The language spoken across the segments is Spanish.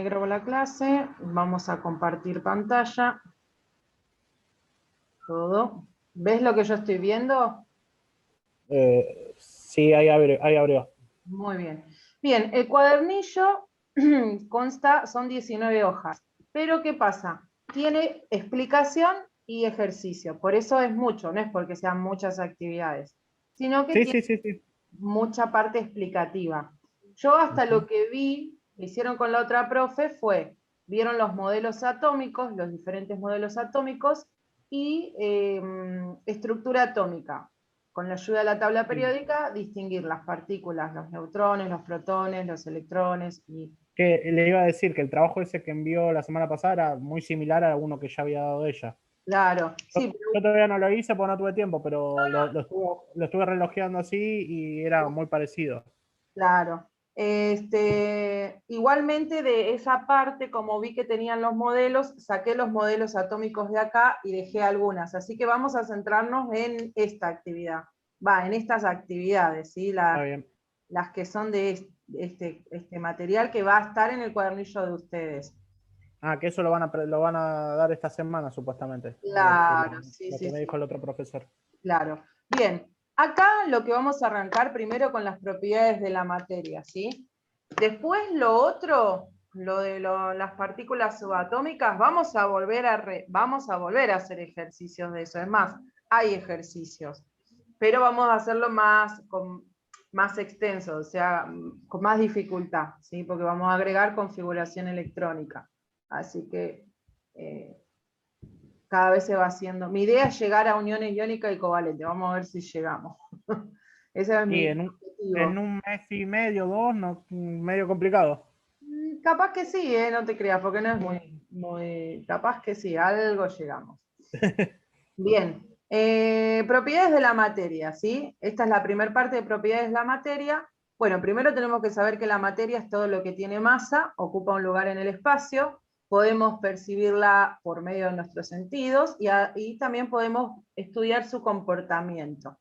grabo la clase, vamos a compartir pantalla, todo. ¿Ves lo que yo estoy viendo? Sí, ahí abrió. Muy bien. Bien, el cuadernillo consta, son 19 hojas, pero ¿qué pasa? Tiene explicación y ejercicio, por eso es mucho, no es porque sean muchas actividades, sino que tiene Sí. mucha parte explicativa. Yo hasta lo que vi, que hicieron con la otra profe fue, vieron los modelos atómicos, los diferentes modelos atómicos y estructura atómica. Con la ayuda de la tabla periódica, distinguir las partículas, los neutrones, los protones, los electrones. Que le iba a decir que el trabajo ese que envió la semana pasada era muy similar a uno que ya había dado ella. Claro, sí. Yo todavía no lo hice porque no tuve tiempo, pero lo estuve relojeando así y era muy parecido. Claro. Igualmente de esa parte, como vi que tenían los modelos, saqué los modelos atómicos de acá y dejé algunas. Así que vamos a centrarnos en esta actividad. En estas actividades, ¿sí? Está bien. Las que son de este material que va a estar en el cuadernillo de ustedes. Que eso lo van a dar esta semana, supuestamente. Claro, sí, Lo sí, que me sí. dijo el otro profesor. Claro. Bien, acá lo que vamos a arrancar primero con las propiedades de la materia, ¿sí? Después lo otro, lo de las partículas subatómicas, vamos a volver a hacer ejercicios de eso. Es más, hay ejercicios, pero vamos a hacerlo más extenso, o sea, con más dificultad, ¿sí? Porque vamos a agregar configuración electrónica. Así que cada vez se va haciendo. Mi idea es llegar a uniones iónica y covalente. Vamos a ver si llegamos. Ese es Y mi en objetivo. un mes y medio, dos, no, medio complicado. Capaz que sí, no te creas, porque no es muy. Capaz que sí, algo llegamos. Bien. Propiedades de la materia, ¿sí? Esta es la primera parte de propiedades de la materia. Bueno, primero tenemos que saber que la materia es todo lo que tiene masa, ocupa un lugar en el espacio, podemos percibirla por medio de nuestros sentidos y también podemos estudiar su comportamiento.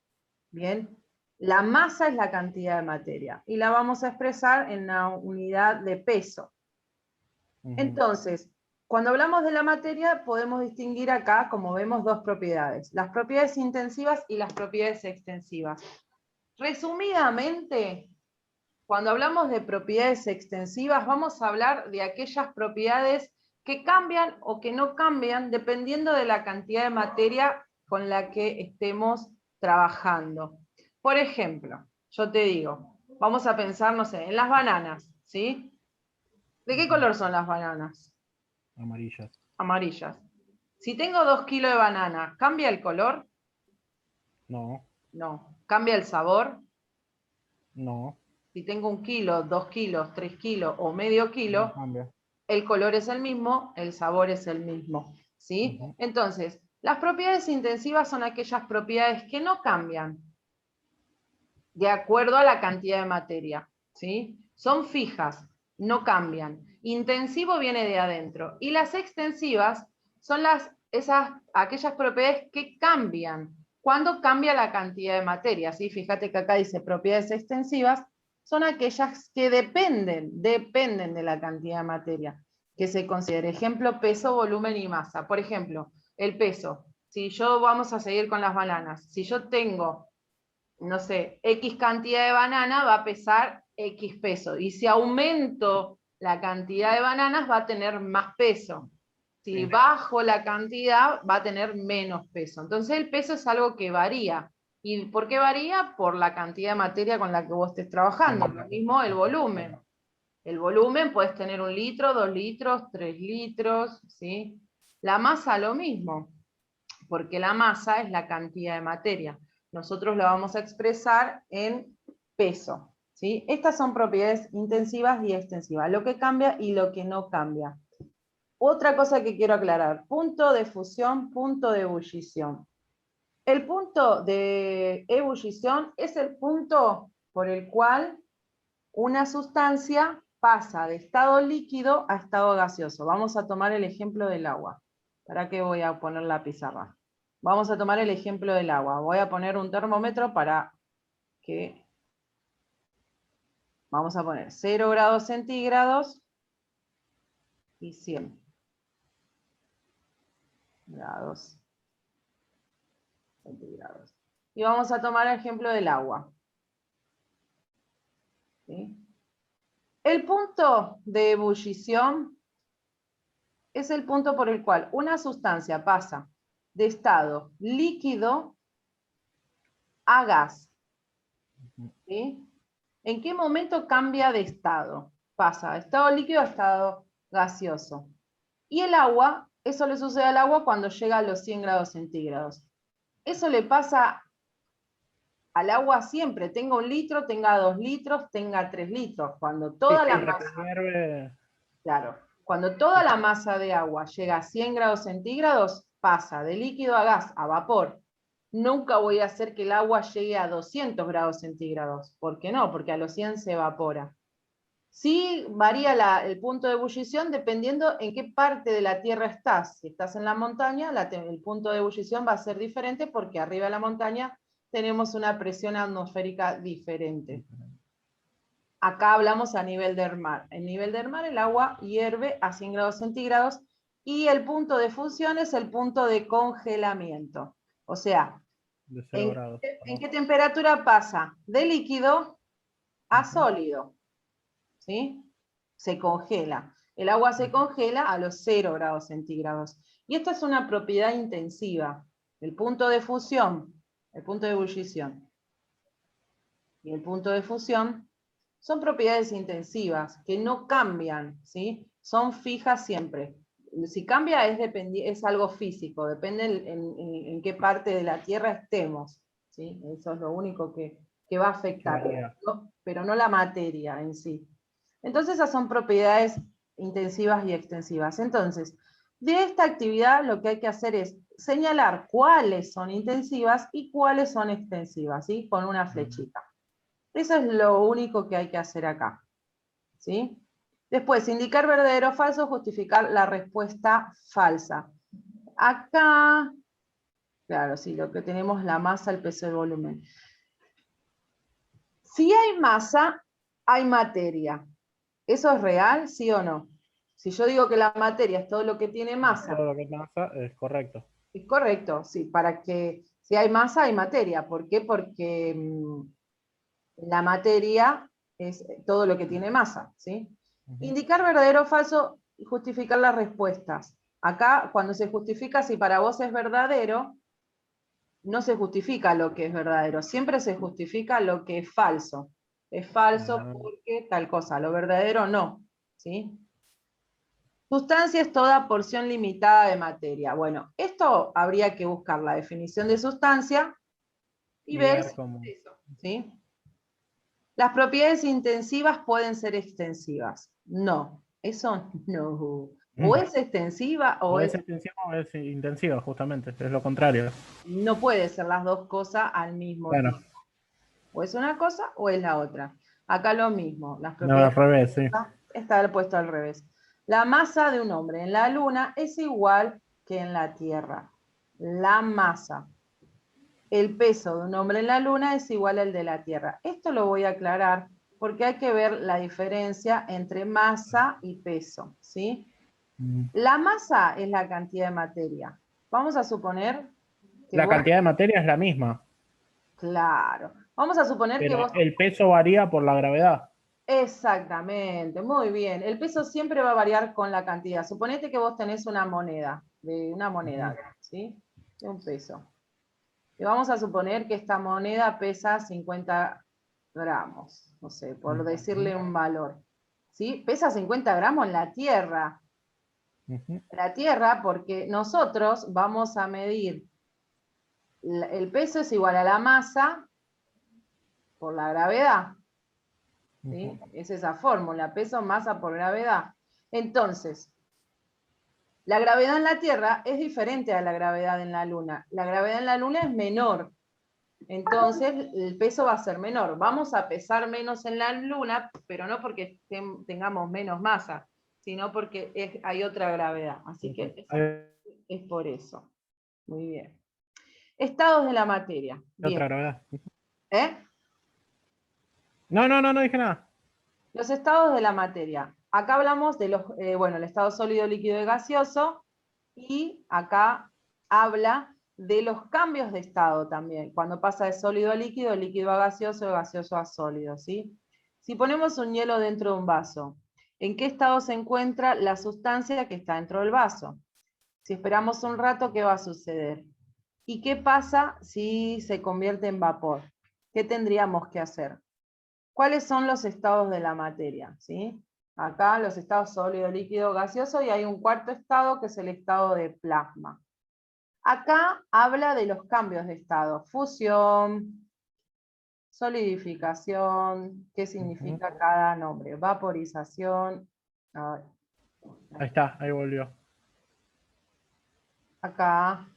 Bien, la masa es la cantidad de materia y la vamos a expresar en la unidad de peso. Entonces, cuando hablamos de la materia, podemos distinguir acá, como vemos, dos propiedades: las propiedades intensivas y las propiedades extensivas. Resumidamente, cuando hablamos de propiedades extensivas, vamos a hablar de aquellas propiedades que cambian o que no cambian dependiendo de la cantidad de materia con la que estemos trabajando. Por ejemplo, yo te digo, vamos a pensar, no sé, en las bananas, ¿sí? ¿De qué color son las bananas? Amarillas. Amarillas. Si tengo 2 kilos de banana, ¿cambia el color? No, No. ¿Cambia el sabor? no, Si tengo 1 kilo, 2 kilos, 3 kilos o medio no kilo, cambia. el color es el mismo, el sabor es el mismo, ¿sí? Entonces, las propiedades intensivas son aquellas propiedades que no cambian de acuerdo a la cantidad de materia, ¿sí? Son fijas, no cambian. Intensivo viene de adentro. Y las extensivas son aquellas propiedades que cambian cuando cambia la cantidad de materia, ¿sí? Fíjate que acá dice propiedades extensivas, son aquellas que dependen de la cantidad de materia que se considere. Ejemplo, peso, volumen y masa. Por ejemplo, el peso. Si yo vamos a seguir con las bananas, si yo tengo, no sé, X cantidad de banana, va a pesar X peso. Y si aumento la cantidad de bananas, va a tener más peso. Si bajo la cantidad, va a tener menos peso. Entonces el peso es algo que varía. ¿Y por qué varía? Por la cantidad de materia con la que vos estés trabajando. Lo mismo el volumen. El volumen puedes tener 1 litro, 2 litros, 3 litros, ¿sí? La masa lo mismo, porque la masa es la cantidad de materia. Nosotros la vamos a expresar en peso, ¿sí? Estas son propiedades intensivas y extensivas, lo que cambia y lo que no cambia. Otra cosa que quiero aclarar: punto de fusión, punto de ebullición. El punto de ebullición es el punto por el cual una sustancia pasa de estado líquido a estado gaseoso. Vamos a tomar el ejemplo del agua. ¿Para qué voy a poner la pizarra? Vamos a tomar el ejemplo del agua. Voy a poner un termómetro para que... Vamos a poner 0 grados centígrados y 100 grados centígrados. Y vamos a tomar el ejemplo del agua. ¿Sí? El punto de ebullición es el punto por el cual una sustancia pasa de estado líquido a gas. ¿Sí? ¿En qué momento cambia de estado? Pasa de estado líquido a estado gaseoso. Y el agua, eso le sucede al agua cuando llega a los 100 grados centígrados. Eso le pasa al agua siempre, tenga 1 litro, tenga 2 litros, tenga 3 litros. Cuando toda la masa, claro, cuando toda la masa de agua llega a 100 grados centígrados, pasa de líquido a gas, a vapor. Nunca voy a hacer que el agua llegue a 200 grados centígrados. ¿Por qué no? Porque a los 100 se evapora. Sí varía el punto de ebullición dependiendo en qué parte de la Tierra estás. Si estás en la montaña, el punto de ebullición va a ser diferente porque arriba de la montaña tenemos una presión atmosférica diferente. Acá hablamos a nivel del mar. En nivel del mar el agua hierve a 100 grados centígrados y el punto de fusión es el punto de congelamiento. O sea, ¿en qué temperatura pasa? De líquido a sólido. ¿Sí? Se congela. El agua se congela a los 0 grados centígrados. Y esta es una propiedad intensiva. El punto de fusión, el punto de ebullición y el punto de fusión son propiedades intensivas que no cambian, ¿sí? Son fijas siempre. Si cambia es algo físico, depende en qué parte de la Tierra estemos, ¿sí? Eso es lo único que va a afectar, pero no la materia en sí. Entonces esas son propiedades intensivas y extensivas. Entonces, de esta actividad lo que hay que hacer es señalar cuáles son intensivas y cuáles son extensivas, ¿sí? Con una flechita. Eso es lo único que hay que hacer acá, ¿sí? Después, indicar verdadero o falso, justificar la respuesta falsa. Acá, claro, sí, lo que tenemos es la masa, el peso y el volumen. Si hay masa, hay materia. ¿Eso es real, sí o no? Si yo digo que la materia es todo lo que tiene masa. Todo lo que es masa es correcto. Es correcto, sí, para que si hay masa hay materia. ¿Por qué? Porque la materia es todo lo que tiene masa, ¿sí? Indicar verdadero o falso y justificar las respuestas. Acá, cuando se justifica si para vos es verdadero, no se justifica lo que es verdadero, siempre se justifica lo que es falso. Es falso porque tal cosa, lo verdadero no, ¿sí? Sustancia es toda porción limitada de materia. Bueno, esto habría que buscar la definición de sustancia y ver si es eso, ¿sí? Las propiedades intensivas pueden ser extensivas. No, eso no. O es extensiva o es extensiva o es intensiva, justamente, es lo contrario. No puede ser las dos cosas al mismo tiempo. O es una cosa o es la otra. Acá lo mismo. Las propiedades no, al revés, sí. Está puesto al revés. La masa de un hombre en la Luna es igual que en la Tierra. La masa. El peso de un hombre en la Luna es igual al de la Tierra. Esto lo voy a aclarar porque hay que ver la diferencia entre masa y peso, ¿sí? La masa es la cantidad de materia. Vamos a suponer que la cantidad de materia es la misma. Claro. Vamos a suponer que vos... el peso varía por la gravedad. Exactamente, muy bien. El peso siempre va a variar con la cantidad. Suponete que vos tenés una moneda, ¿sí? De un peso. Y vamos a suponer que esta moneda pesa 50 gramos, no sé, por decirle un valor. ¿Sí? Pesa 50 gramos en la Tierra. La Tierra, porque nosotros vamos a medir, el peso es igual a la masa por la gravedad. ¿Sí? Es esa fórmula, peso, masa por gravedad. Entonces, la gravedad en la Tierra es diferente a la gravedad en la Luna. La gravedad en la Luna es menor. Entonces, el peso va a ser menor. Vamos a pesar menos en la Luna, pero no porque tengamos menos masa, sino porque hay otra gravedad. Así que es por eso. Muy bien. Estados de la materia. Bien. Otra gravedad. ¿Eh? No dije nada. Los estados de la materia. acá hablamos de los, bueno, el estado sólido, líquido y gaseoso, y acá habla de los cambios de estado también, cuando pasa de sólido a líquido, líquido a gaseoso, de gaseoso a sólido, ¿sí? Si ponemos un hielo dentro de un vaso, ¿en qué estado se encuentra la sustancia que está dentro del vaso? Si esperamos un rato, ¿qué va a suceder? ¿Y qué pasa si se convierte en vapor? ¿Qué tendríamos que hacer? ¿Cuáles son los estados de la materia? ¿Sí? Acá los estados sólido, líquido, gaseoso, y hay un cuarto estado que es el estado de plasma. Acá habla de los cambios de estado: fusión, solidificación, ¿qué significa cada nombre? Vaporización. Ahí está, ahí volvió. Acá.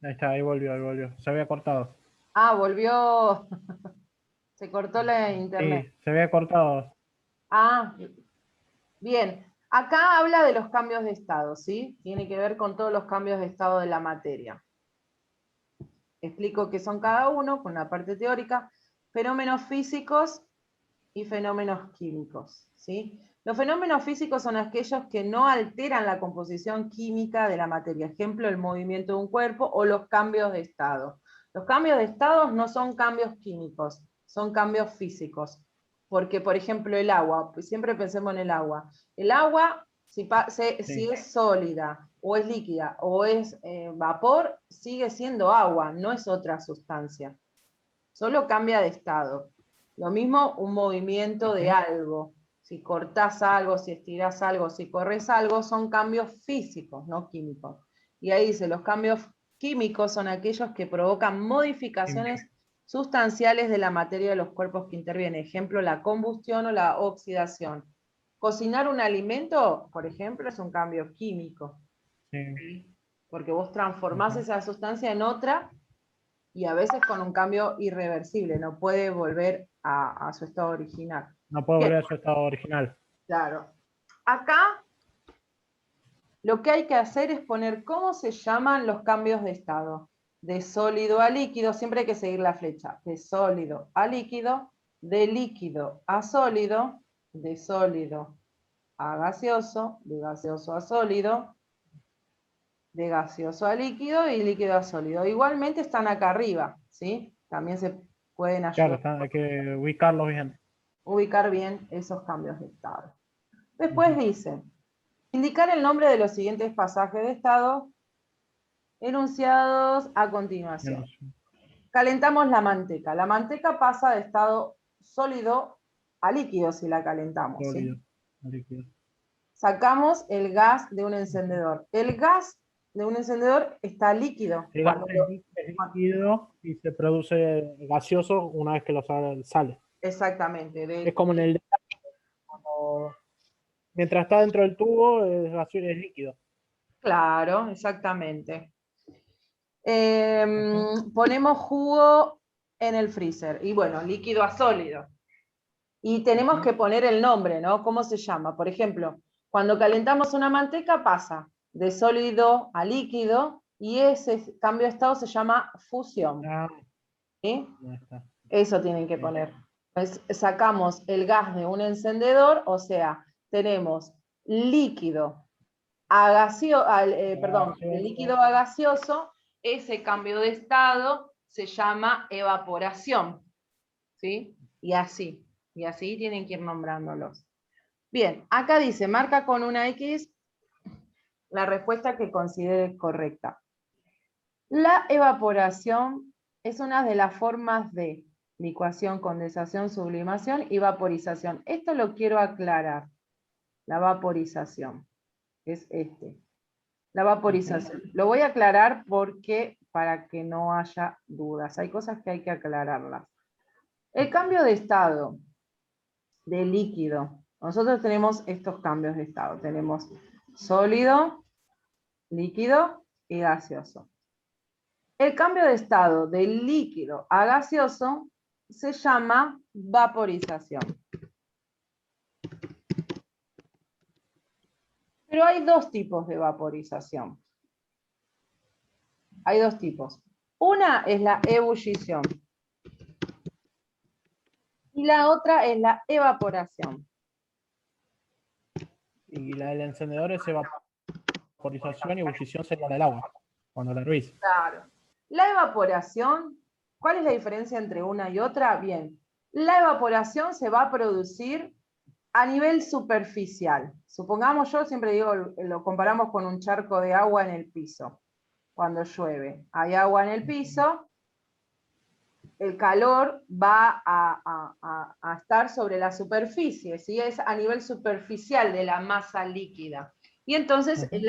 Ahí está, ahí volvió. Se había cortado. Ah, volvió. Se cortó la internet. Sí, se había cortado. Ah, bien. Acá habla de los cambios de estado, ¿sí? Tiene que ver con todos los cambios de estado de la materia. Explico qué son cada uno, con la parte teórica: fenómenos físicos y fenómenos químicos, ¿sí? Los fenómenos físicos son aquellos que no alteran la composición química de la materia, ejemplo, el movimiento de un cuerpo o los cambios de estado. Los cambios de estado no son cambios químicos, son cambios físicos. Porque, por ejemplo, el agua, pues siempre pensemos en el agua. El agua, si es sólida, o es líquida, o es vapor, sigue siendo agua, no es otra sustancia. Solo cambia de estado. Lo mismo un movimiento de algo. Si cortás algo, si estirás algo, si corres algo, son cambios físicos, no químicos. Y ahí dice, los cambios químicos son aquellos que provocan modificaciones sustanciales de la materia de los cuerpos que intervienen. Ejemplo, la combustión o la oxidación. Cocinar un alimento, por ejemplo, es un cambio químico. Sí. Porque vos transformás esa sustancia en otra, y a veces con un cambio irreversible, no puede volver a su estado original. No puede Bien, volver a su estado original. claro. Acá lo que hay que hacer es poner cómo se llaman los cambios de estado. De sólido a líquido, siempre hay que seguir la flecha. De sólido a líquido, de líquido a sólido, de sólido a gaseoso, de gaseoso a sólido, de gaseoso a líquido y líquido a sólido. Igualmente están acá arriba, ¿sí? También se pueden ayudar. Claro, hay que ubicarlos bien. Ubicar bien esos cambios de estado. Después dice, indicar el nombre de los siguientes pasajes de estado enunciados a continuación. Calentamos la manteca. La manteca pasa de estado sólido a líquido si la calentamos. Sólido, ¿sí? líquido. Sacamos el gas de un encendedor. El gas de un encendedor está líquido. El gas es líquido y se produce gaseoso una vez que lo sale. Exactamente. Es como en el cuando, mientras está dentro del tubo es gaseoso, es líquido. Claro, exactamente. Ponemos jugo en el freezer, y bueno, líquido a sólido. Y tenemos que poner el nombre, ¿no? ¿Cómo se llama? Por ejemplo, cuando calentamos una manteca pasa de sólido a líquido, y ese cambio de estado se llama fusión. ¿Sí? Eso tienen que poner. Pues sacamos el gas de un encendedor, o sea, tenemos líquido a gaseoso, el líquido a gaseoso. Ese cambio de estado se llama evaporación, ¿sí? Y así tienen que ir nombrándolos. Bien, acá dice, marca con una X la respuesta que considere correcta. La evaporación es una de las formas de licuación, condensación, sublimación y vaporización. Esto lo quiero aclarar. La vaporización es la vaporización. Lo voy a aclarar porque para que no haya dudas. Hay cosas que hay que aclararlas. El cambio de estado de líquido. Nosotros tenemos estos cambios de estado. Tenemos sólido, líquido y gaseoso. El cambio de estado de líquido a gaseoso se llama vaporización. Pero hay dos tipos de vaporización. Hay dos tipos. Una es la ebullición y la otra es la evaporación. Y la del encendedor es evaporización y ebullición sería la del agua, cuando la hervís. Claro. La evaporación, ¿cuál es la diferencia entre una y otra? Bien, la evaporación se va a producir a nivel superficial. Supongamos, yo siempre digo, lo comparamos con un charco de agua en el piso. Cuando llueve, hay agua en el piso, el calor va a estar sobre la superficie, ¿sí? Es a nivel superficial de la masa líquida. Y entonces el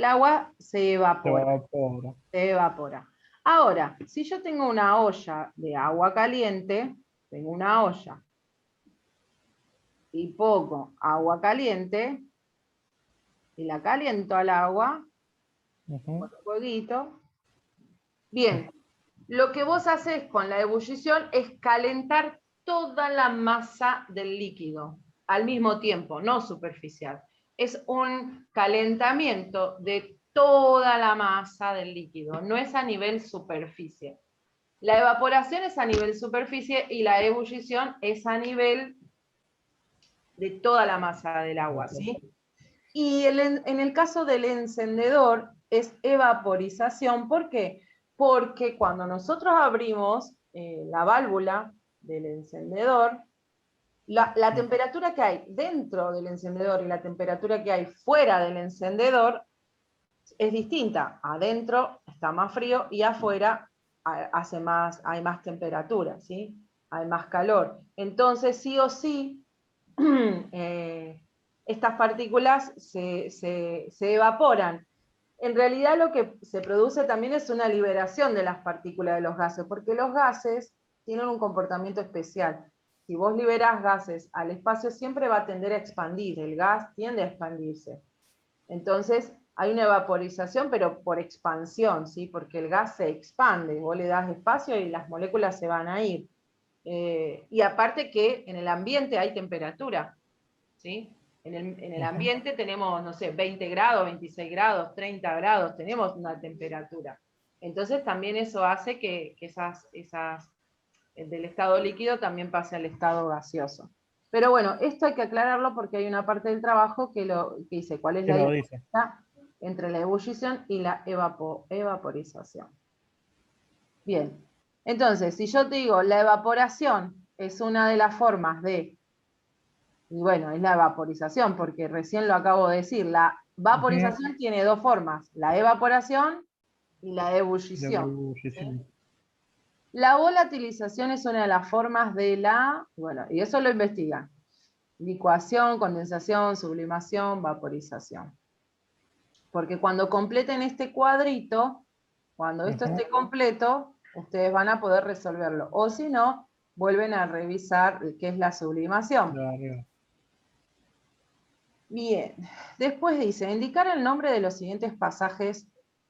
agua se evapora. Se evapora. Ahora, si yo tengo una olla de agua caliente, tengo una olla y pongo agua caliente y la caliento al agua con un fueguito. Bien, lo que vos haces con la ebullición es calentar toda la masa del líquido al mismo tiempo, no superficial. Es un calentamiento de toda la masa del líquido, no es a nivel superficie. La evaporación es a nivel superficie y la ebullición es a nivel de toda la masa del agua, ¿sí? Y en el caso del encendedor es evaporización. ¿Por qué? Porque cuando nosotros abrimos la válvula del encendedor, la temperatura que hay dentro del encendedor y la temperatura que hay fuera del encendedor es distinta. Adentro está más frío y afuera hay más temperatura, ¿sí? Hay más calor. Entonces, sí o sí, estas partículas se evaporan. En realidad lo que se produce también es una liberación de las partículas de los gases, porque los gases tienen un comportamiento especial. Si vos liberás gases al espacio, siempre va a tender a expandir, el gas tiende a expandirse. Entonces, hay una evaporización, pero por expansión, ¿sí? Porque el gas se expande, vos le das espacio y las moléculas se van a ir. Y aparte que en el ambiente hay temperatura, ¿sí? En el ambiente tenemos, no sé, 20 grados, 26 grados, 30 grados, tenemos una temperatura. Entonces también eso hace que esas del estado líquido también pase al estado gaseoso. Pero bueno, esto hay que aclararlo porque hay una parte del trabajo que dice cuál es la diferencia entre la ebullición y la evaporización. Bien, entonces, si yo te digo la evaporación es una de las formas de, y bueno, es la evaporización, porque recién lo acabo de decir, la vaporización tiene dos formas, la evaporación y la ebullición. ¿Sí? La volatilización es una de las formas de bueno, y eso lo investigan, licuación, condensación, sublimación, vaporización. Porque cuando completen este cuadrito, cuando esto esté completo, ustedes van a poder resolverlo. O si no, vuelven a revisar qué es la sublimación. Bien, después dice, indicar el nombre de los siguientes pasajes,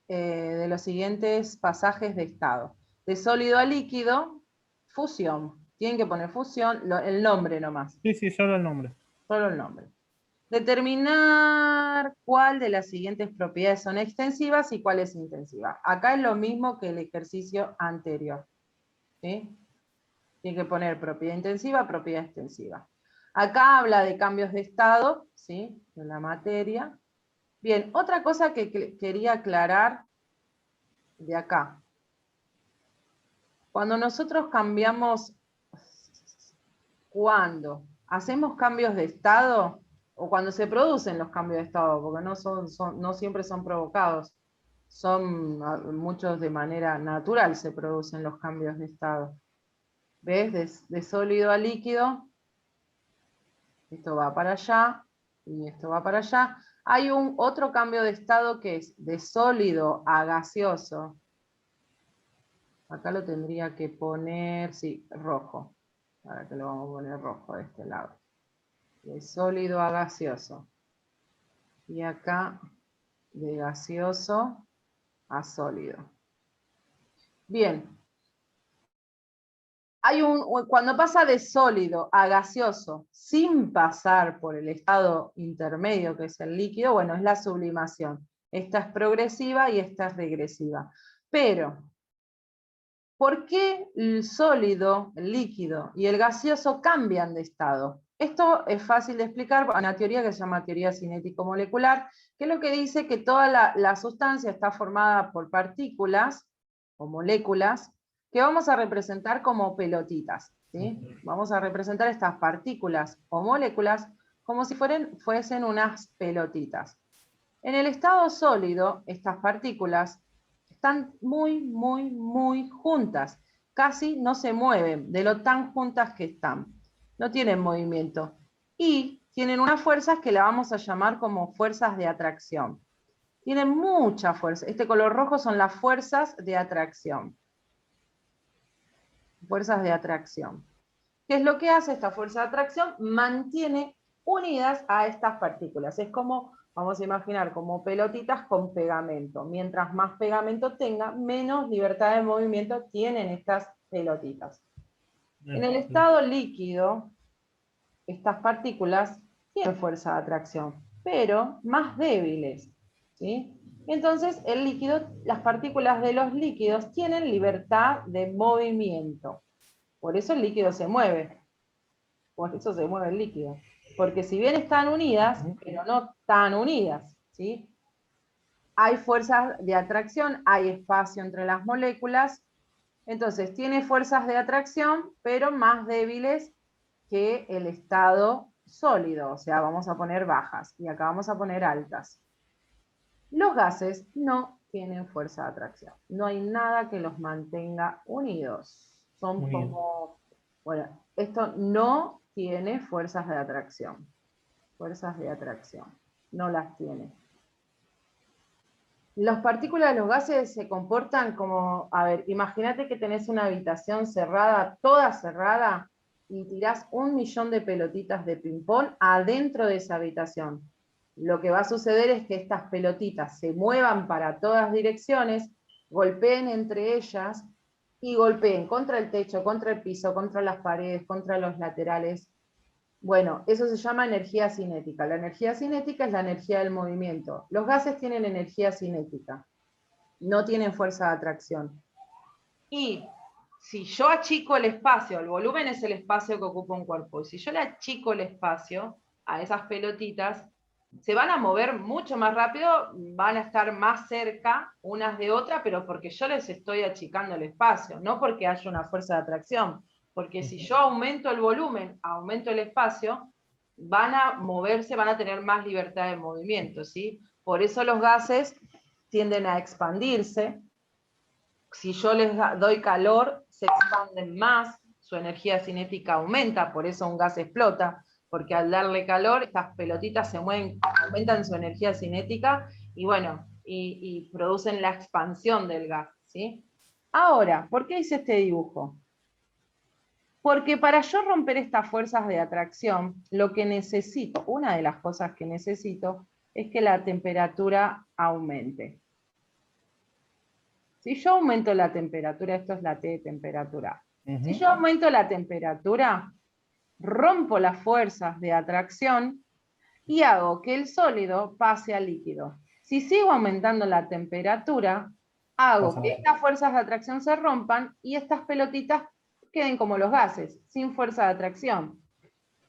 de estado. De sólido a líquido, fusión. Tienen que poner fusión, el nombre nomás. Sí, solo el nombre. Solo el nombre. Determinar cuál de las siguientes propiedades son extensivas y cuál es intensiva. Acá es lo mismo que el ejercicio anterior. ¿Sí? Tiene que poner propiedad intensiva, propiedad extensiva. Acá habla de cambios de estado, ¿sí? De la materia. Bien, otra cosa que quería aclarar de acá. Cuando nosotros cuando hacemos cambios de estado, o cuando se producen los cambios de estado, porque no siempre son provocados, muchos de manera natural se producen los cambios de estado. ¿Ves? De sólido a líquido, esto va para allá, y esto va para allá. Hay otro cambio de estado que es de sólido a gaseoso. Acá lo tendría que poner, sí, rojo. Ahora que lo vamos a poner rojo de este lado. De sólido a gaseoso. Y acá de gaseoso a sólido. Bien. Cuando pasa de sólido a gaseoso sin pasar por el estado intermedio que es el líquido, bueno, es la sublimación. Esta es progresiva y esta es regresiva. Pero, ¿por qué el sólido, el líquido y el gaseoso cambian de estado? Esto es fácil de explicar, hay una teoría que se llama teoría cinético-molecular, que es lo que dice que toda la sustancia está formada por partículas o moléculas que vamos a representar como pelotitas, ¿sí? Vamos a representar estas partículas o moléculas como si fuesen unas pelotitas. En el estado sólido, estas partículas están muy, muy, muy juntas, casi no se mueven de lo tan juntas que están. No tienen movimiento. Y tienen unas fuerzas que la vamos a llamar como fuerzas de atracción. Tienen mucha fuerza. Este color rojo son las fuerzas de atracción. Fuerzas de atracción. ¿Qué es lo que hace esta fuerza de atracción? Mantiene unidas a estas partículas. Es como, vamos a imaginar, como pelotitas con pegamento. Mientras más pegamento tenga, menos libertad de movimiento tienen estas pelotitas. En el estado líquido, estas partículas tienen fuerza de atracción, pero más débiles, ¿sí? Entonces, el líquido, las partículas de los líquidos tienen libertad de movimiento. Por eso el líquido se mueve. Por eso se mueve el líquido. Porque si bien están unidas, pero no tan unidas, ¿sí? Hay fuerzas de atracción, hay espacio entre las moléculas, entonces tiene fuerzas de atracción, pero más débiles que el estado sólido, o sea, vamos a poner bajas, y acá vamos a poner altas. Los gases no tienen fuerza de atracción, no hay nada que los mantenga unidos. Son como, bueno, esto no tiene fuerzas de atracción. Fuerzas de atracción, no las tiene. Las partículas de los gases se comportan como, a ver, imagínate que tenés una habitación cerrada, toda cerrada, y tirás 1.000.000 de pelotitas de ping-pong adentro de esa habitación. Lo que va a suceder es que estas pelotitas se muevan para todas direcciones, golpeen entre ellas y golpeen contra el techo, contra el piso, contra las paredes, contra los laterales. Bueno, eso se llama energía cinética. La energía cinética es la energía del movimiento. Los gases tienen energía cinética, no tienen fuerza de atracción. Y si yo achico el espacio, el volumen es el espacio que ocupa un cuerpo, y si yo le achico el espacio a esas pelotitas, se van a mover mucho más rápido, van a estar más cerca unas de otras, pero porque yo les estoy achicando el espacio, no porque haya una fuerza de atracción. Porque si yo aumento el volumen, aumento el espacio, van a moverse, van a tener más libertad de movimiento, ¿sí? Por eso los gases tienden a expandirse. Si yo les doy calor, se expanden más, su energía cinética aumenta, por eso un gas explota, porque al darle calor, estas pelotitas se mueven, aumentan su energía cinética, y bueno, y producen la expansión del gas, ¿sí? Ahora, ¿por qué hice este dibujo? Porque para yo romper estas fuerzas de atracción, lo que necesito, una de las cosas que necesito, es que la temperatura aumente. Si yo aumento la temperatura, esto es la T de temperatura. Si yo aumento la temperatura, rompo las fuerzas de atracción y hago que el sólido pase al líquido. Si sigo aumentando la temperatura, hago que estas fuerzas de atracción se rompan y estas pelotitas queden como los gases, sin fuerza de atracción.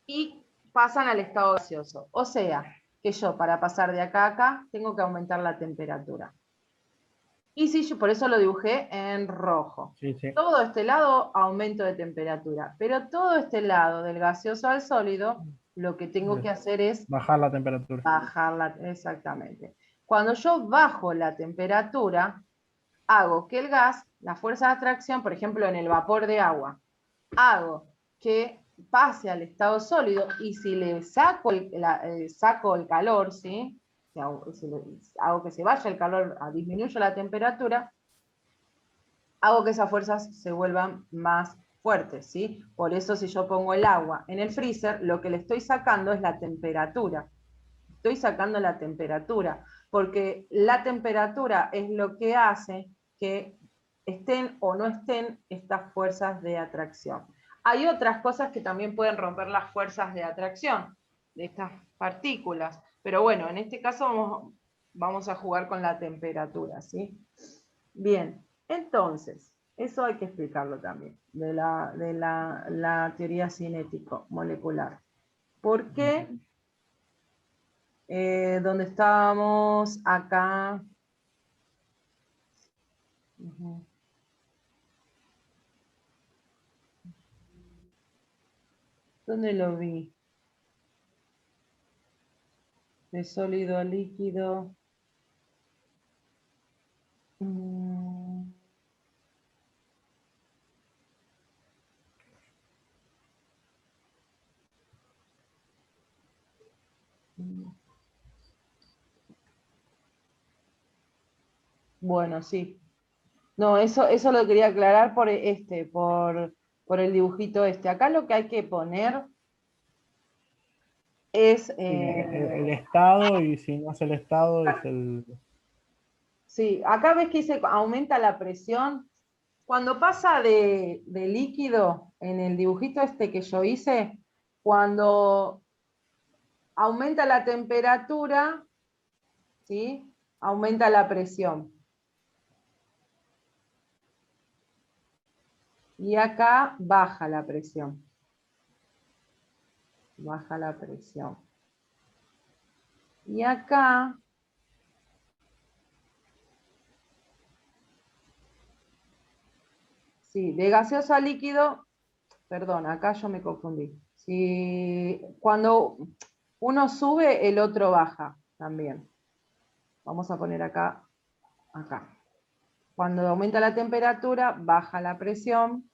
Y pasan al estado gaseoso. O sea, que yo para pasar de acá a acá tengo que aumentar la temperatura. Y si yo por eso lo dibujé en rojo. Sí, sí. Todo este lado, aumento de temperatura. Pero todo este lado, del gaseoso al sólido, lo que tengo que hacer es bajar la temperatura. Bajarla, exactamente. Cuando yo bajo la temperatura, hago que el gas, la fuerza de atracción, por ejemplo, en el vapor de agua, hago que pase al estado sólido, y si le saco el calor, ¿sí? Hago que se vaya el calor, disminuyo la temperatura, hago que esas fuerzas se vuelvan más fuertes, ¿sí? Por eso si yo pongo el agua en el freezer, lo que le estoy sacando es la temperatura. Estoy sacando la temperatura, porque la temperatura es lo que hace que estén o no estén estas fuerzas de atracción. Hay otras cosas que también pueden romper las fuerzas de atracción de estas partículas, pero bueno, en este caso vamos a jugar con la temperatura, ¿sí? Bien, entonces, eso hay que explicarlo también, de la teoría cinético-molecular. ¿Por qué? ¿Dónde estábamos? Acá. ¿Dónde lo vi? De sólido a líquido. Bueno, sí. No, eso lo quería aclarar por por el dibujito este. Acá lo que hay que poner es... El estado, y si no es el estado, es el... sí, acá ves que dice aumenta la presión. Cuando pasa de líquido, en el dibujito este que yo hice, cuando aumenta la temperatura, ¿sí? Aumenta la presión. Y acá baja la presión. Baja la presión. Y acá... sí, de gaseoso a líquido, perdón, acá yo me confundí. Si cuando uno sube, el otro baja también. Vamos a poner acá. Cuando aumenta la temperatura, baja la presión.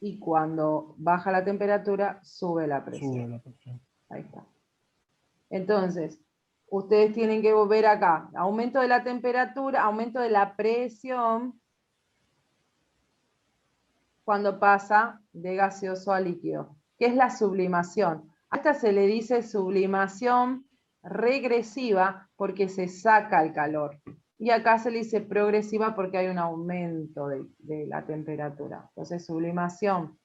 Y cuando baja la temperatura, sube la presión. Sube la presión. Ahí está. Entonces, ustedes tienen que ver acá. Aumento de la temperatura, aumento de la presión cuando pasa de gaseoso a líquido, que es la sublimación. A esta se le dice sublimación regresiva porque se saca el calor. Y acá se le dice progresiva porque hay un aumento de la temperatura. Entonces, sublimación.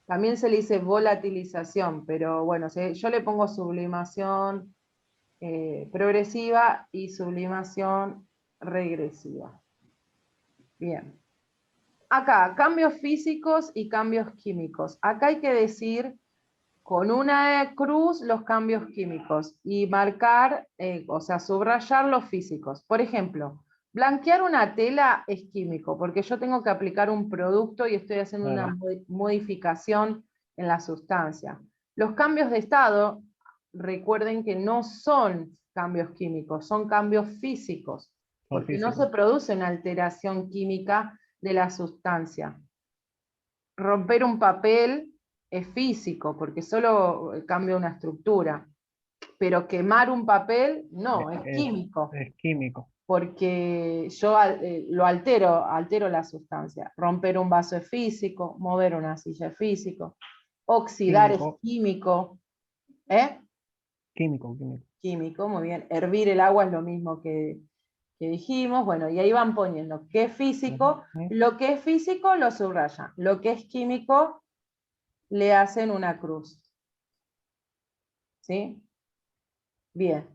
También se le dice volatilización, pero bueno, yo le pongo sublimación progresiva y sublimación regresiva. Bien. Acá, cambios físicos y cambios químicos. Acá hay que decir con una cruz los cambios químicos y marcar, o sea, subrayar los físicos. Por ejemplo, blanquear una tela es químico, porque yo tengo que aplicar un producto y estoy haciendo una modificación en la sustancia. Los cambios de estado, recuerden que no son cambios químicos, son cambios físicos, porque no se produce una alteración química de la sustancia. Romper un papel es físico, porque solo cambia una estructura. Pero quemar un papel, no, es químico. Es químico. Porque yo lo altero la sustancia. Romper un vaso es físico, mover una silla es físico, oxidar es químico. Químico. Químico, muy bien. Hervir el agua es lo mismo que dijimos. Bueno, y ahí van poniendo qué es físico. Lo que es físico lo subrayan. Lo que es químico le hacen una cruz. ¿Sí? Bien.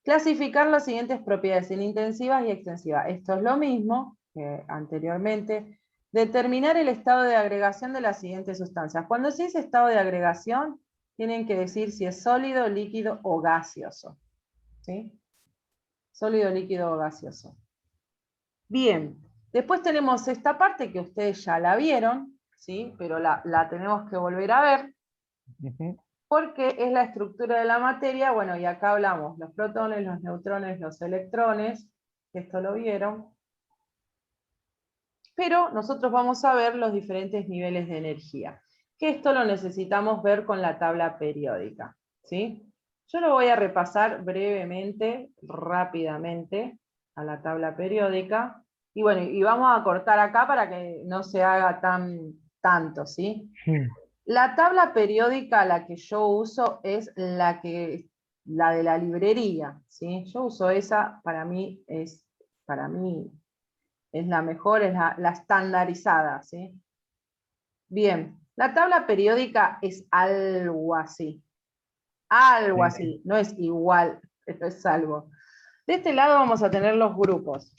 Clasificar las siguientes propiedades en intensivas y extensivas. Esto es lo mismo que anteriormente. Determinar el estado de agregación de las siguientes sustancias. Cuando se dice estado de agregación, tienen que decir si es sólido, líquido o gaseoso. ¿Sí? Sólido, líquido o gaseoso. Bien. Después tenemos esta parte que ustedes ya la vieron, ¿sí? Pero la tenemos que volver a ver. Porque es la estructura de la materia. Bueno, y acá hablamos los protones, los neutrones, los electrones, que esto lo vieron. Pero nosotros vamos a ver los diferentes niveles de energía, que esto lo necesitamos ver con la tabla periódica, ¿sí? Yo lo voy a repasar brevemente, rápidamente, a la tabla periódica. Y bueno, y vamos a cortar acá para que no se haga tanto, ¿sí? La tabla periódica, la que yo uso, es la de la librería, ¿sí? Yo uso esa, para mí es la mejor, es la estandarizada, ¿sí? Bien, la tabla periódica es algo así. Algo así, no es igual, pero es algo. De este lado vamos a tener los grupos.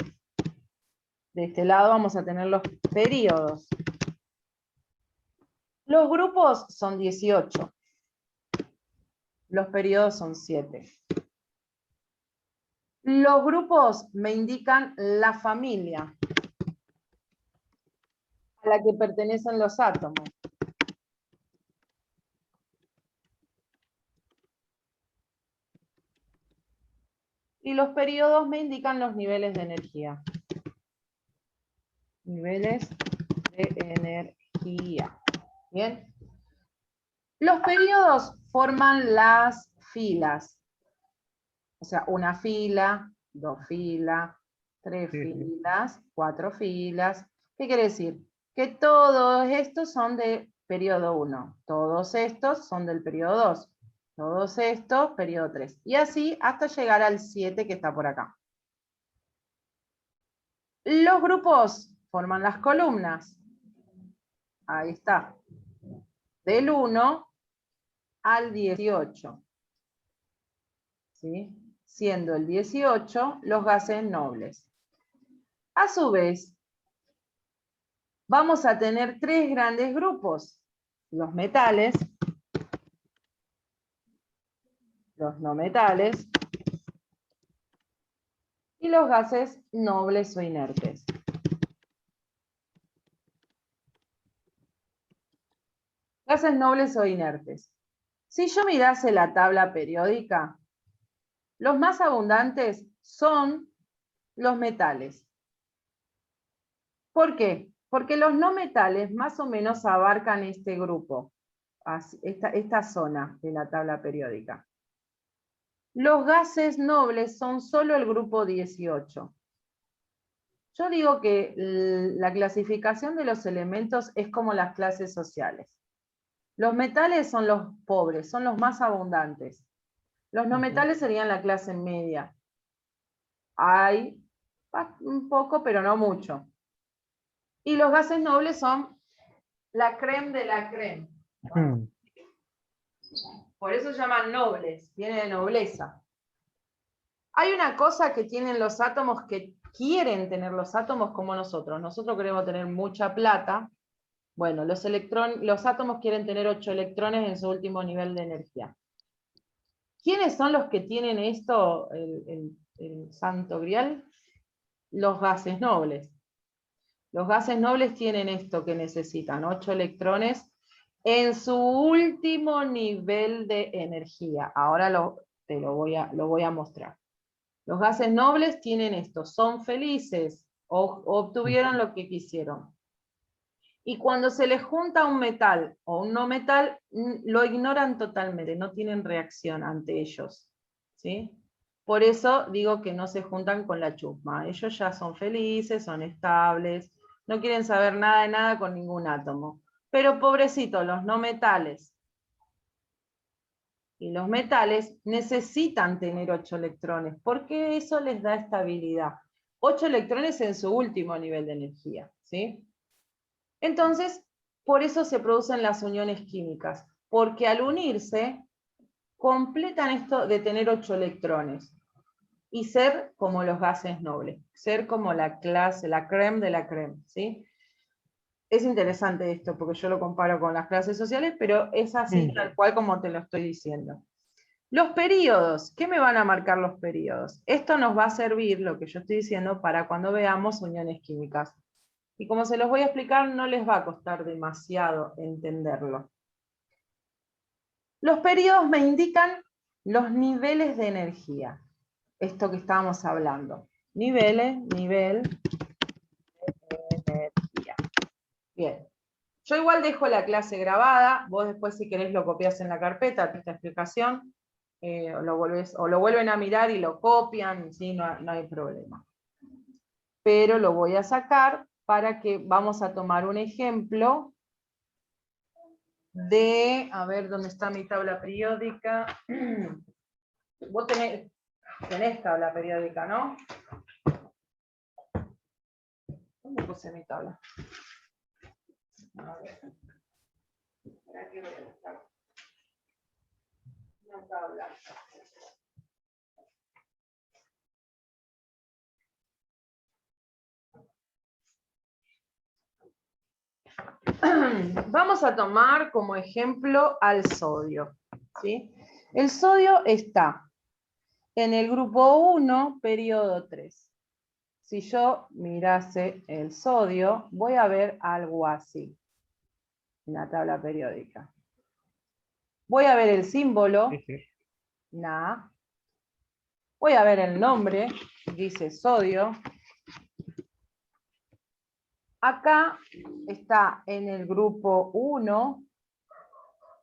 De este lado vamos a tener los períodos. Los grupos son 18. Los periodos son 7. Los grupos me indican la familia a la que pertenecen los átomos. Y los periodos me indican los niveles de energía. Niveles de energía. Bien. Los periodos forman las filas. O sea, una fila, 2 filas, 3 filas, 4 filas. ¿Qué quiere decir? Que todos estos son de periodo 1. Todos estos son del periodo 2. Todos estos, periodo 3. Y así hasta llegar al 7 que está por acá. Los grupos forman las columnas. Ahí está. Del 1 al 18. ¿Sí? Siendo el 18 los gases nobles. A su vez, vamos a tener 3 grandes grupos. Los metales, los no metales y los gases nobles o inertes. Gases nobles o inertes. Si yo mirase la tabla periódica, los más abundantes son los metales. ¿Por qué? Porque los no metales más o menos abarcan este grupo, esta zona de la tabla periódica. Los gases nobles son solo el grupo 18. Yo digo que la clasificación de los elementos es como las clases sociales. Los metales son los pobres, son los más abundantes. Los no metales serían la clase media. Hay un poco, pero no mucho. Y los gases nobles son la crème de la crème. Por eso se llaman nobles, viene de nobleza. Hay una cosa que tienen los átomos que quieren tener los átomos como nosotros. Nosotros queremos tener mucha plata. Bueno, los átomos quieren tener 8 electrones en su último nivel de energía. ¿Quiénes son los que tienen esto, el santo grial? Los gases nobles. Los gases nobles tienen esto que necesitan, 8 electrones en su último nivel de energía. Ahora lo voy a mostrar. Los gases nobles tienen esto, son felices, obtuvieron lo que quisieron. Y cuando se les junta un metal o un no metal, lo ignoran totalmente, no tienen reacción ante ellos. ¿Sí? Por eso digo que no se juntan con la chusma. Ellos ya son felices, son estables, no quieren saber nada de nada con ningún átomo. Pero pobrecitos, los no metales y los metales necesitan tener 8 electrones, porque eso les da estabilidad. 8 electrones en su último nivel de energía. ¿Sí? Entonces, por eso se producen las uniones químicas, porque al unirse, completan esto de tener 8 electrones y ser como los gases nobles, ser como la clase, la crème de la crème, ¿sí? Es interesante esto, porque yo lo comparo con las clases sociales, pero es así tal cual como te lo estoy diciendo. Los períodos, ¿qué me van a marcar los períodos? Esto nos va a servir, lo que yo estoy diciendo, para cuando veamos uniones químicas. Y como se los voy a explicar, no les va a costar demasiado entenderlo. Los periodos me indican los niveles de energía. Esto que estábamos hablando. Nivel de energía. Bien. Yo igual dejo la clase grabada, vos después si querés lo copias en la carpeta, esta explicación, o lo vuelven a mirar y lo copian, ¿sí? No hay problema. Pero lo voy a sacar para que vamos a tomar un ejemplo de, a ver, ¿dónde está mi tabla periódica? Vos tenés tabla periódica, ¿no? ¿Dónde puse mi tabla? A ver. Aquí voy a buscar una tabla. Vamos a tomar como ejemplo al sodio, ¿sí? El sodio está en el grupo 1, periodo 3. Si yo mirase el sodio, voy a ver algo así, en la tabla periódica. Voy a ver el símbolo, Sí, sí. Na. Voy a ver el nombre, dice sodio. Acá está en el grupo 1,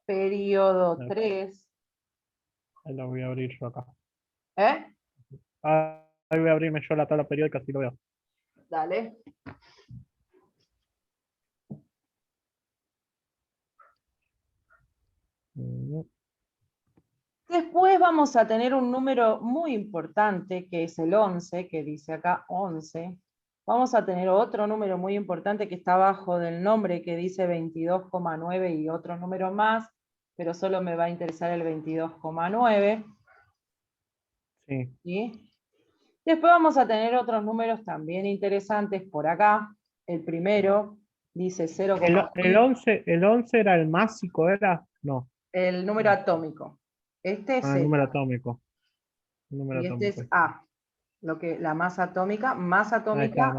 periodo 3. Ahí lo voy a abrir yo acá. ¿Eh? Ahí voy a abrirme yo la tabla periódica, así lo veo. Dale. Después vamos a tener un número muy importante, que es el 11, que dice acá 11. Vamos a tener otro número muy importante que está abajo del nombre, que dice 22,9 y otro número más, pero solo me va a interesar el 22,9. Sí. ¿Sí? Después vamos a tener otros números también interesantes por acá. El primero dice 0,5. El 11 era el másico, ¿era? No. El número atómico. Este es Ah, el número Z atómico. El número y este atómico. es A. La masa Ahí está, más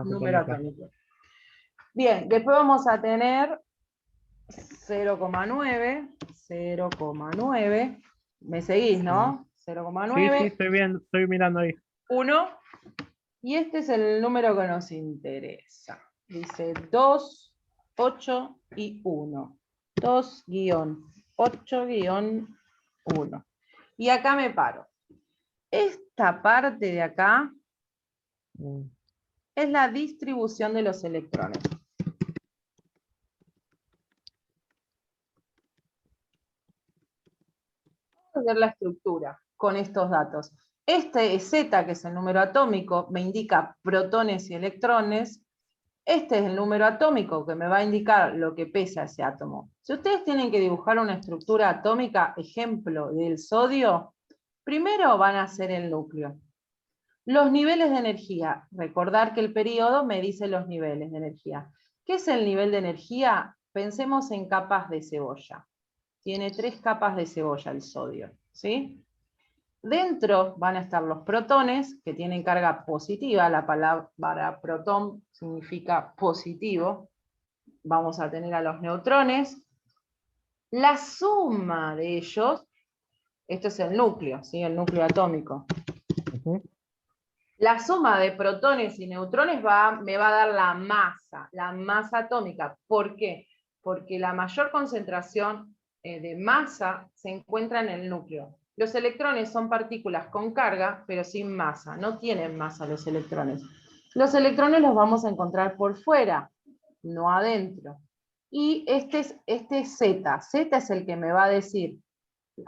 número atómica. atómico. Bien, después vamos a tener 0,9, 0,9. ¿Me seguís, no? Sí, sí, 0,9, estoy viendo, estoy mirando ahí. 1. Y este es el número que nos interesa. Dice 2, 8 y 1. 2-8-1. Y acá me paro. Esta parte de acá Mm. es la distribución de los electrones. Vamos a ver la estructura con estos datos. Este es Z, que es el número atómico, me indica protones y electrones. Este es el número atómico que me va a indicar lo que pesa ese átomo. Si ustedes tienen que dibujar una estructura atómica, ejemplo del sodio, primero van a hacer el núcleo. Los niveles de energía. Recordar que el periodo me dice los niveles de energía. ¿Qué es el nivel de energía? Pensemos en capas de cebolla. Tiene 3 capas de cebolla el sodio, ¿sí? Dentro van a estar los protones, que tienen carga positiva. La palabra protón significa positivo. Vamos a tener a los neutrones. La suma de ellos, esto es el núcleo, ¿sí? El núcleo atómico. La suma de protones y neutrones me va a dar la masa atómica. ¿Por qué? Porque la mayor concentración de masa se encuentra en el núcleo. Los electrones son partículas con carga, pero sin masa. No tienen masa los electrones. Los electrones los vamos a encontrar por fuera, no adentro. Y este es Z. Z es el que me va a decir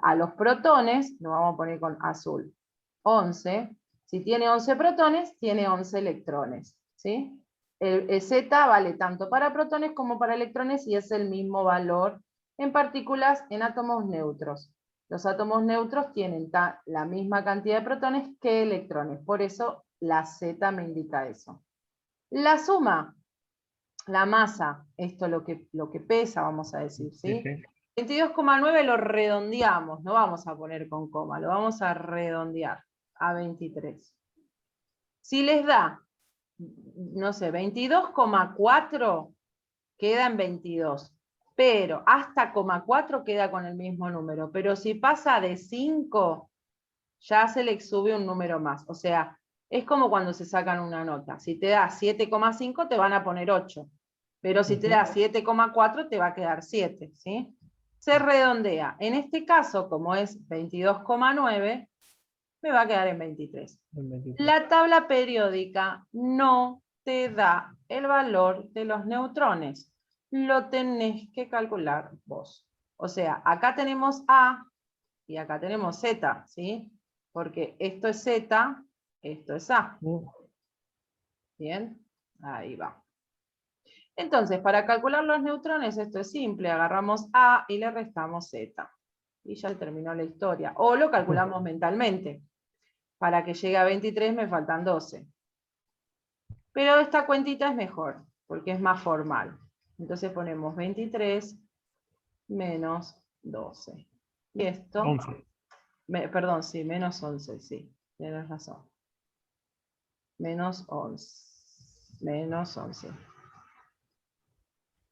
a los protones, lo vamos a poner con azul, 11. Si tiene 11 protones, tiene 11 electrones. ¿Sí? El Z vale tanto para protones como para electrones y es el mismo valor en partículas en átomos neutros. Los átomos neutros tienen la misma cantidad de protones que electrones, por eso la Z me indica eso. La suma, la masa, esto es lo que pesa, vamos a decir, ¿sí? Sí, sí. 22,9 lo redondeamos, no vamos a poner con coma, lo vamos a redondear a 23. Si les da, no sé, 22,4 queda en 22, pero hasta 0,4 queda con el mismo número, pero si pasa de 5, ya se le sube un número más, o sea, es como cuando se sacan una nota, si te da 7,5 te van a poner 8, pero si te da 7,4 te va a quedar 7, ¿sí? Se redondea. En este caso, como es 22,9, me va a quedar en 23. La tabla periódica no te da el valor de los neutrones. Lo tenés que calcular vos. O sea, acá tenemos A y acá tenemos Z, ¿sí? Porque esto es Z, esto es A. Bien, ahí va. Entonces, para calcular los neutrones, esto es simple, agarramos A y le restamos Z. Y ya terminó la historia. O lo calculamos mentalmente. Para que llegue a 23 me faltan 12. Pero esta cuentita es mejor, porque es más formal. Entonces ponemos 23 menos 12. Y esto, 11. Perdón, sí, menos 11, sí, tienes razón. Menos 11. Menos 11.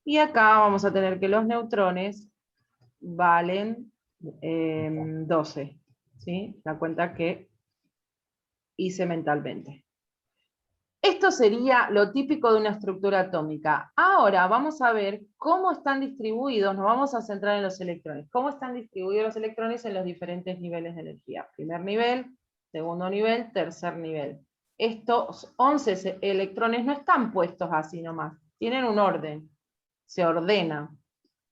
Y acá vamos a tener que los neutrones valen 12. ¿Sí? La cuenta que hice mentalmente. Esto sería lo típico de una estructura atómica. Ahora vamos a ver cómo están distribuidos, nos vamos a centrar en los electrones. ¿Cómo están distribuidos los electrones en los diferentes niveles de energía? Primer nivel, segundo nivel, tercer nivel. Estos 11 electrones no están puestos así nomás, tienen un orden, se ordenan.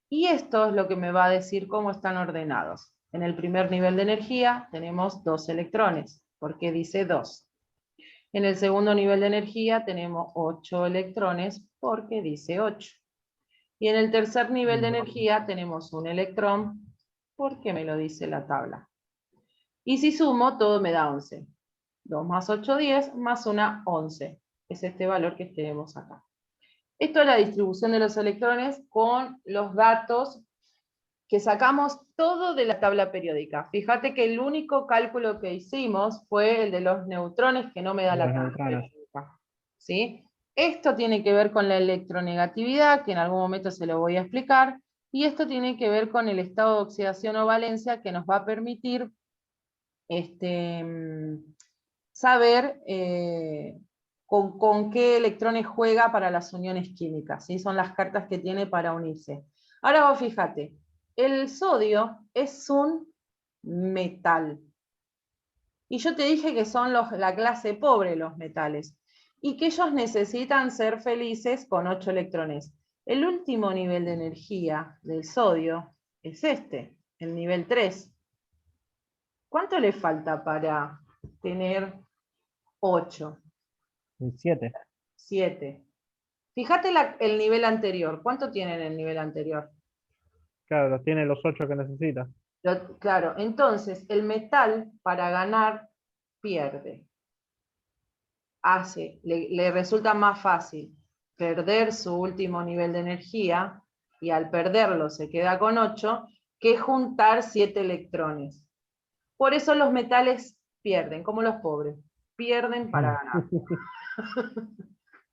Y esto es lo que me va a decir cómo están ordenados. En el primer nivel de energía tenemos 2 electrones, porque dice 2. En el segundo nivel de energía tenemos 8 electrones, porque dice 8. Y en el tercer nivel de energía tenemos un electrón, porque me lo dice la tabla. Y si sumo, todo me da 11. 2 más 8, 10, más 1, 11. Es este valor que tenemos acá. Esto es la distribución de los electrones con los datos que sacamos todo de la tabla periódica. Fíjate que el único cálculo que hicimos fue el de los neutrones, que no me da la tabla periódica. ¿Sí? Esto tiene que ver con la electronegatividad, que en algún momento se lo voy a explicar, y esto tiene que ver con el estado de oxidación o valencia, que nos va a permitir saber con qué electrones juega para las uniones químicas. ¿Sí? Son las cartas que tiene para unirse. Ahora vos fíjate, el sodio es un metal. Y yo te dije que son la clase pobre los metales. Y que ellos necesitan ser felices con 8 electrones. El último nivel de energía del sodio es este, el nivel 3. ¿Cuánto le falta para tener 8? 7. 7. Fíjate el nivel anterior. ¿Cuánto tiene en el nivel anterior? Claro, tiene los 8 que necesita. Claro, entonces el metal para ganar pierde. Le resulta más fácil perder su último nivel de energía, y al perderlo se queda con 8, que juntar 7 electrones. Por eso los metales pierden, como los pobres, pierden para ganar.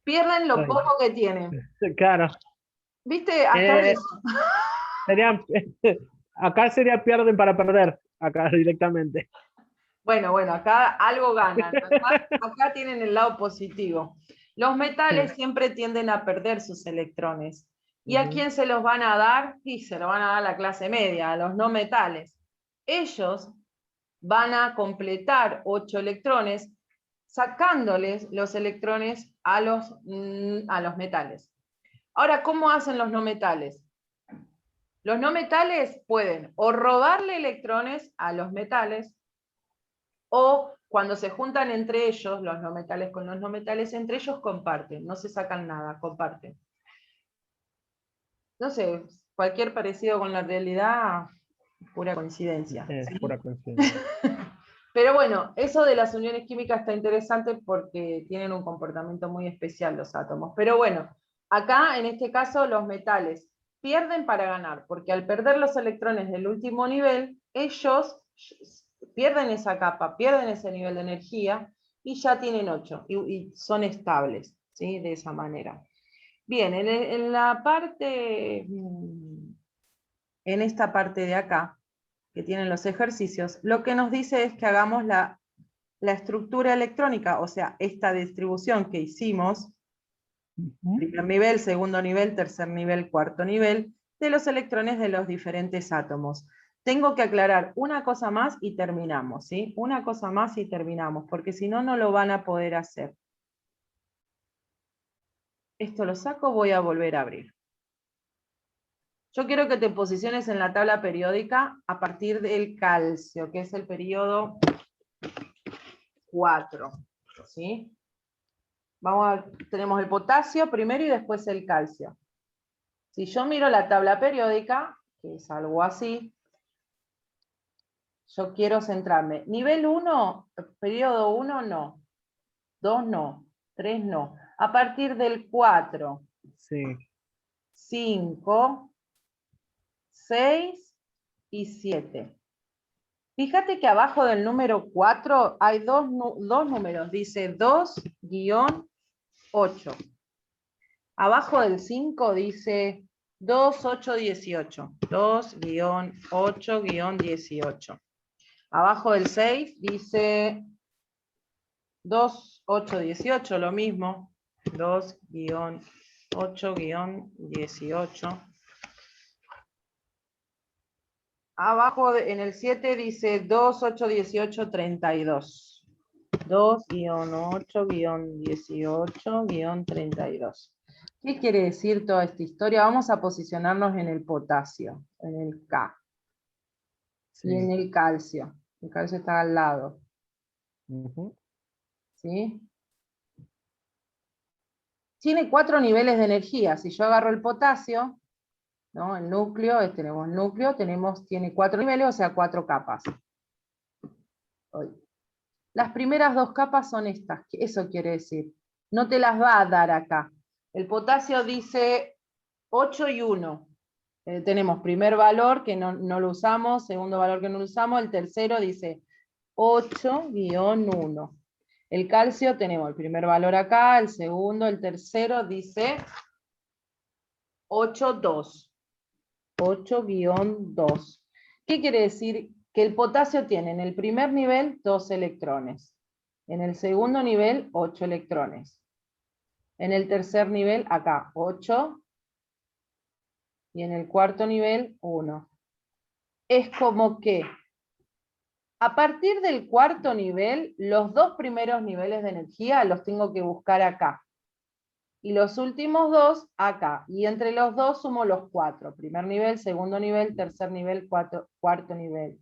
Pierden lo poco que tienen. Claro. ¿Viste? Hasta Sería, acá sería pierden para perder, acá directamente. Bueno, acá algo ganan. Acá tienen el lado positivo. Los metales siempre tienden a perder sus electrones. ¿Y a quién se los van a dar? Y se lo van a dar a la clase media, a los no metales. Ellos van a completar 8 electrones sacándoles los electrones a los metales. Ahora, ¿cómo hacen los no metales? Los no metales pueden o robarle electrones a los metales, o cuando se juntan entre ellos, los no metales con los no metales, entre ellos comparten, no se sacan nada, comparten. No sé, cualquier parecido con la realidad, pura coincidencia. Es ¿sí? pura coincidencia. Pero bueno, eso de las uniones químicas está interesante porque tienen un comportamiento muy especial los átomos. Pero bueno, acá en este caso los metales pierden para ganar, porque al perder los electrones del último nivel, ellos pierden esa capa, pierden ese nivel de energía y ya tienen 8 y son estables, ¿sí? De esa manera. Bien, en la parte, en esta parte de acá, que tienen los ejercicios, lo que nos dice es que hagamos la estructura electrónica, o sea, esta distribución que hicimos, primer nivel, segundo nivel, tercer nivel, cuarto nivel, de los electrones de los diferentes átomos. Tengo que aclarar una cosa más y terminamos, ¿sí? Una cosa más y terminamos, porque si no, no lo van a poder hacer. Esto lo saco, voy a volver a abrir. Yo quiero que te posiciones en la tabla periódica a partir del calcio, que es el periodo 4, ¿sí? Tenemos el potasio primero y después el calcio. Si yo miro la tabla periódica, que es algo así, yo quiero centrarme. Nivel 1, periodo 1 no, 2 no, 3 no. A partir del 4, sí. 5, 6 y 7. Fíjate que abajo del número 4 hay dos números, dice 2-8. Abajo del 5 dice 2-8-18. 2-8-18. Abajo del 6 dice 2-8-18, lo mismo. 2-8-18. Abajo en el 7 dice 2-8-18-32. 2-8-18-32. ¿Qué quiere decir toda esta historia? Vamos a posicionarnos en el potasio, en el K. Sí. Y en el calcio. El calcio está al lado. ¿Sí? Tiene 4 niveles de energía. Si yo agarro el potasio, ¿no? El núcleo, tenemos el núcleo, tiene 4 niveles, o sea, 4 capas. Las primeras 2 capas son estas. Eso quiere decir. No te las va a dar acá. El potasio dice 8 y 1. Tenemos primer valor que no lo usamos, segundo valor que no lo usamos, el tercero dice 8-1. El calcio tenemos el primer valor acá, el segundo, el tercero dice 8-2. 8-2. ¿Qué quiere decir? Que el potasio tiene en el primer nivel 2 electrones, en el segundo nivel 8 electrones, en el tercer nivel acá 8, y en el cuarto nivel 1. Es como que a partir del cuarto nivel, los 2 primeros niveles de energía los tengo que buscar acá. Y los últimos 2 acá. Y entre los 2 sumo los 4. Primer nivel, segundo nivel, tercer nivel, cuarto nivel.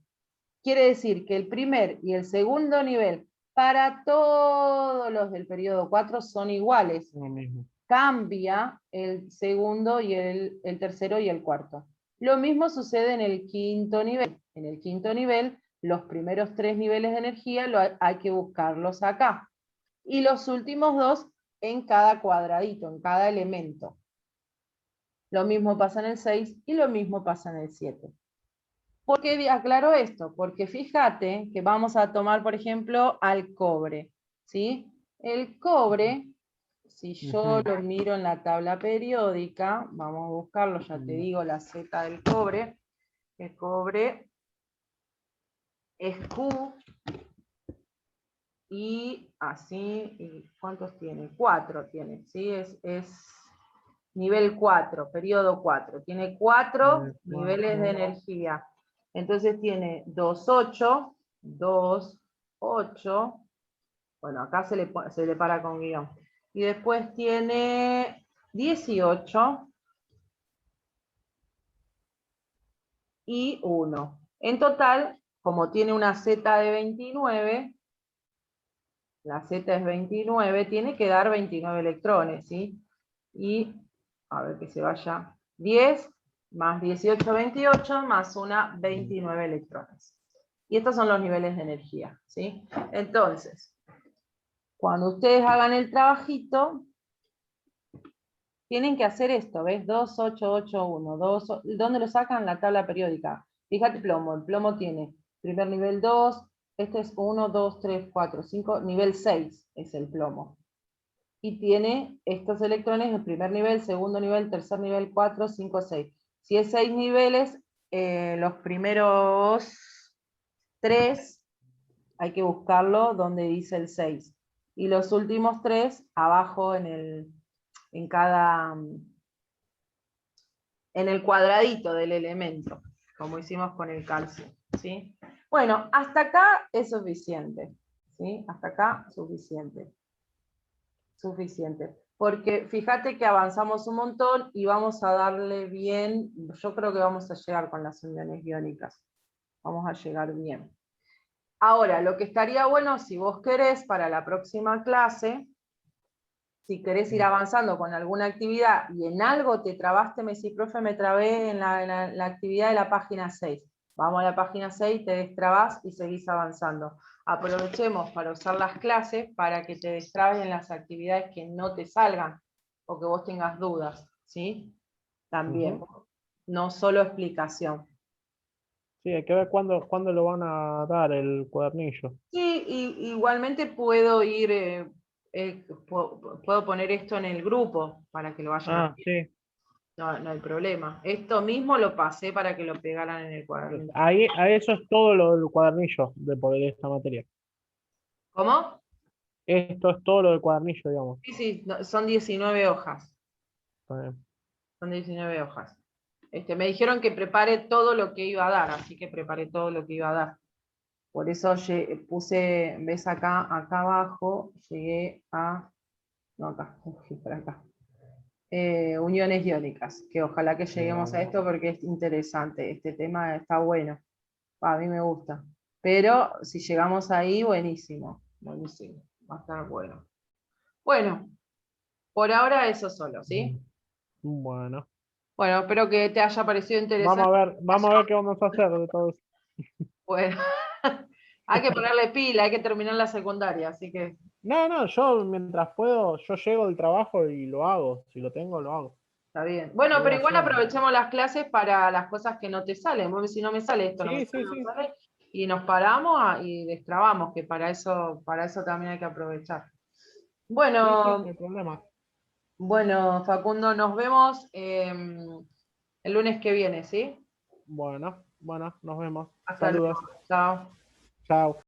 Quiere decir que el primer y el segundo nivel para todos los del periodo 4 son iguales. Lo mismo. Cambia el segundo y el tercero y el cuarto. Lo mismo sucede en el quinto nivel. En el quinto nivel, los primeros 3 niveles de energía hay que buscarlos acá. Y los últimos 2 en cada cuadradito, en cada elemento. Lo mismo pasa en el 6 y lo mismo pasa en el 7. ¿Por qué aclaro esto? Porque fíjate que vamos a tomar, por ejemplo, al cobre. ¿Sí? El cobre, si yo lo miro en la tabla periódica, vamos a buscarlo, ya te digo la Z del cobre. El cobre es Q, y así, ¿cuántos tiene? 4 tiene, ¿sí? Es nivel 4, periodo 4. Tiene 4 niveles de energía. Entonces tiene 2-8, 2-8, bueno, acá se le para con guión. Y después tiene 18 y 1. En total, como tiene una Z de 29, la Z es 29, tiene que dar 29 electrones, ¿sí? Y, a ver que se vaya, 10 más 18, 28, más una, 29 electrones. Y estos son los niveles de energía, ¿sí? Entonces, cuando ustedes hagan el trabajito, tienen que hacer esto, ¿ves? 2, 8, 8, 1, 2, ¿dónde lo sacan? La tabla periódica. Fíjate plomo, el plomo tiene primer nivel 2, este es 1, 2, 3, 4, 5, nivel 6 es el plomo. Y tiene estos electrones en primer nivel, segundo nivel, tercer nivel, 4, 5, 6. Si es 6 niveles, los primeros 3 hay que buscarlo donde dice el 6. Y los últimos 3 abajo en el cuadradito del elemento, como hicimos con el calcio, ¿sí? Bueno, hasta acá es suficiente, ¿sí? Hasta acá suficiente. Suficiente. Porque fíjate que avanzamos un montón y vamos a darle bien, yo creo que vamos a llegar con las uniones iónicas. Vamos a llegar bien. Ahora, lo que estaría bueno, si vos querés, para la próxima clase, si querés ir avanzando con alguna actividad y en algo te trabaste, me decís, profe, me trabé en la actividad de la página 6. Vamos a la página 6, te destrabás y seguís avanzando. Aprovechemos para usar las clases para que te destrabes en las actividades que no te salgan o que vos tengas dudas, ¿sí? También, no solo explicación. Sí, hay que ver cuándo lo van a dar el cuadernillo. Sí, y igualmente puedo ir, puedo poner esto en el grupo para que lo vayan a... Ah, sí. No, no hay problema. Esto mismo lo pasé para que lo pegaran en el cuadernillo. Ahí, a eso es todo lo del cuadernillo de esta materia. ¿Cómo? Esto es todo lo del cuadernillo, digamos. Sí, sí, son 19 hojas. Está bien. Son 19 hojas. Me dijeron que prepare todo lo que iba a dar, así que preparé todo lo que iba a dar. Por eso puse, ves acá abajo, llegué a, no acá, por acá. Uniones iónicas, que ojalá que lleguemos a Bueno. esto porque es interesante, este tema está bueno, a mí me gusta. Pero si llegamos ahí, buenísimo, buenísimo, va a estar bueno. Bueno, por ahora eso solo, ¿sí? Bueno. Bueno, espero que te haya parecido interesante. Vamos a ver qué vamos a hacer de todo eso. Bueno, hay que ponerle pila, hay que terminar la secundaria, así que No, no, yo mientras puedo, yo llego del trabajo y lo hago. Si lo tengo, lo hago. está bien. Bueno, Lo voy pero igual haciendo. aprovechemos las clases para las cosas que no te salen. Porque si no me sale esto, no me Sí, sale, sí, no me sí. sale, y nos paramos y destrabamos, que para eso también hay que aprovechar. Sí, sí, no Bueno, hay problema. bueno, Facundo, nos vemos el lunes que viene, ¿sí? Bueno, bueno, nos vemos. Hasta Saludos. luego. Chao. Chao.